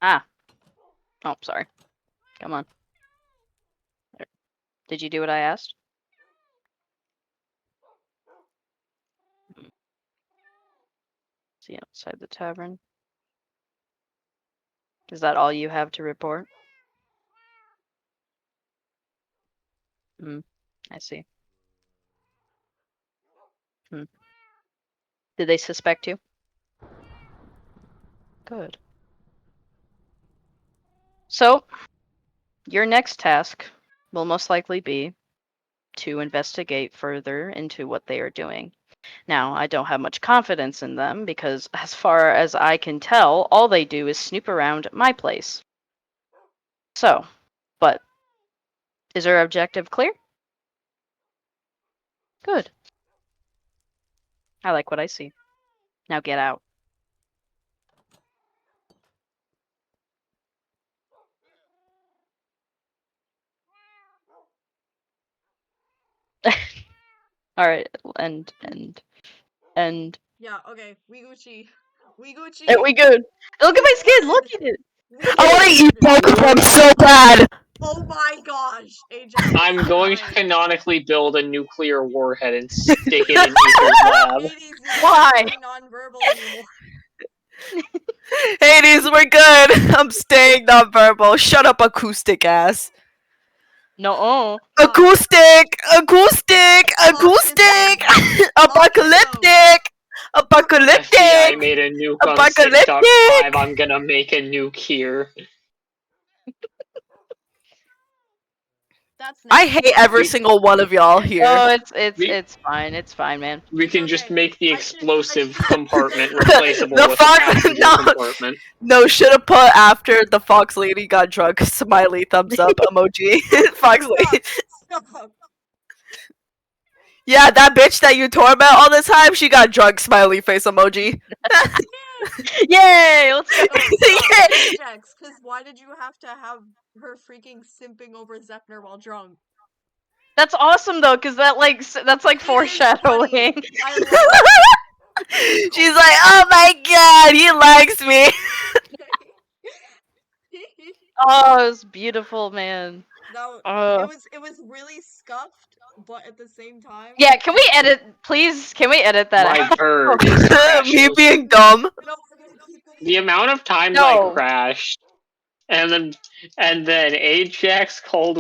Ah. Oh, sorry. Come on. Did you do what I asked? See outside the tavern. Is that all you have to report? I see. Did they suspect you? Good. So, your next task will most likely be to investigate further into what they are doing. Now, I don't have much confidence in them because, as far as I can tell, all they do is snoop around my place. So, but is our objective clear? Good. I like what I see. Now get out. All right, and yeah, okay, we Gucci. We Gucci. we good. Look at my skin. Look at it. I want to eat Pokemon so bad. Oh my gosh, Ajax. I'm going to canonically build a nuclear warhead and stick it in Aether's lab. Why? Non-verbal anymore. Hades, we're good. I'm staying non-verbal. Shut up, acoustic ass. No. Acoustic! Acoustic! Acoustic! Apocalyptic! Apocalyptic! FBI made a nuke on Apocalyptic! 6.5. I'm gonna make a nuke here. That's I hate every single one of y'all here. Oh, it's fine. It's fine, man. We can just Okay, make the I explosive should- compartment replaceable The with fox- a passenger no. compartment. No, should have put after the fox lady got drunk. Smiley thumbs up emoji. Fox lady. Stop. Yeah, that bitch that you torment all the time, she got drunk. Smiley face emoji. Yay! Let's go. Ajax, because why did you have to have her freaking simping over Zephnir while drunk? That's awesome though, because that's like foreshadowing. I love She's like, oh my god, he likes me. it. Oh, it's beautiful, man. No, Oh. it was really scuffed, but at the same time. Yeah, can we edit, please? Can we edit that My out? bird. Me being dumb. The amount of times No. I crashed, and then Ajax called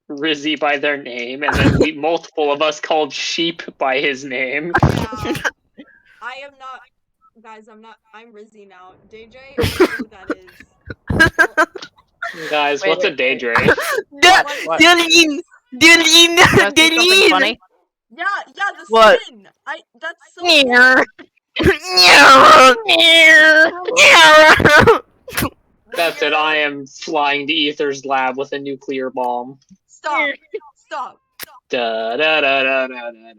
Rizzy by their name, and then multiple of us called Sheep by his name. Yeah. I am not, guys. I'm Rizzy now. DJ, I don't know who that is. Guys, Wait, what's a wait, daydream? What? Dylan! Dylan! Wanna see something Dylan! funny? Yeah, the What? skin. That's so. That's it, I am flying to Aether's lab with a nuclear bomb. Stop. Da da da da da da da.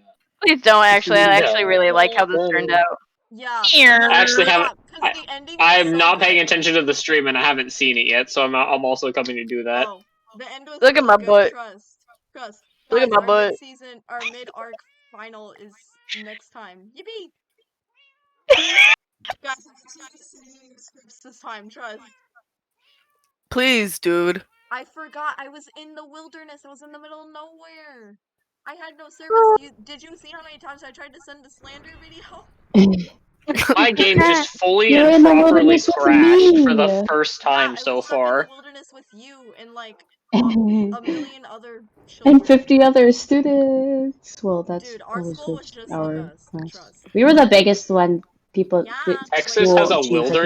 Please don't actually. I actually really like how this turned out. Yeah. I actually haven't- Stop, 'cause the ending I'm was so not paying good. attention to the stream and I haven't seen it yet, so I'm also coming to do that. Oh, the end was Look at really my good. butt. Trust. Look at Guys, my butt. Our mid-arc final is next time. Yippee! Guys, this time, trust. Please, dude. I forgot. I was in the wilderness. I was in the middle of nowhere. I had no service. Did you see how many times I tried to send the slander video? My game just fully You're and in the properly wilderness with crashed for me. the first time I so was stuck far. in the wilderness with you and like a million other children. And 50 other students. Well, that our was school was just just our the best. class. Trust. We were the biggest one. People. Yeah. Texas has a school achieved, wilderness.